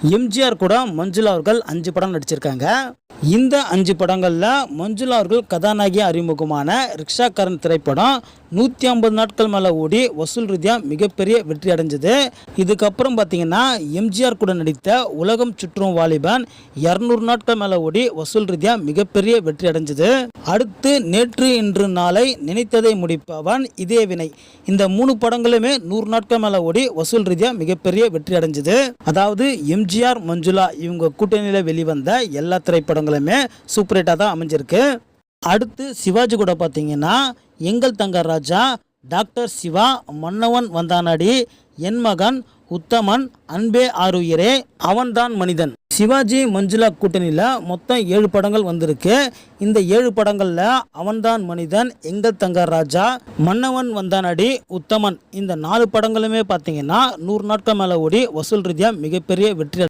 எம்ஜிஆர் கூட மஞ்சுளா அவர்கள் 5 படம் நடிச்சிருக்காங்க. இந்த 5 படங்களில் மஞ்சுளா அவர்கள் கதாநாயகி அறிமுகமான ரிக்ஷாக்காரன் திரைப்படம் 150 நாட்கள் மேலே ஓடி வசூல் ரீதியாக மிகப்பெரிய வெற்றி அடைஞ்சது. இதுக்கப்புறம் பார்த்தீங்கன்னா எம்ஜிஆர் கூட நடித்த உலகம் சுற்றும் வாலிபன் 200 நாட்கள் மேலே ஓடி வசூல் ரீதியாக மிகப்பெரிய வெற்றி அடைஞ்சது. அடுத்து நேற்று இன்று நாளை நினைத்ததை முடிப்பவன் இதே வினை, இந்த 3 படங்களுமே 100 நாட்கள் மேலே ஓடி வசூல் ரீதியாக மிகப்பெரிய வெற்றி அடைஞ்சது. அதாவது எம்ஜிஆர் மஞ்சுளா இவங்க கூட்டணியில் வெளிவந்த எல்லா திரைப்படங்களுமே சூப்பர் ஹிட்டாக தான் அமைஞ்சிருக்கு. அடுத்து சிவாஜி கூட பார்த்தீங்கன்னா எங்கள் தங்க ராஜா, டாக்டர் சிவா, மன்னவன் வந்தானடி, என் மகன், உத்தமன், அன்பே ஆருயிரே, அவன்தான் மனிதன். சிவாஜி மஞ்சுளா கூட்டணியில் மொத்தம் 7 படங்கள் வந்திருக்கு. இந்த 7 படங்களில் அவன்தான் மனிதன், எங்கள் தங்க ராஜா, மன்னவன் வந்தானடி, உத்தமன் இந்த 4 படங்களுமே பார்த்தீங்கன்னா 100 நாட்கள் மேலே ஓடி வசூல் ரீதியாக மிகப்பெரிய வெற்றி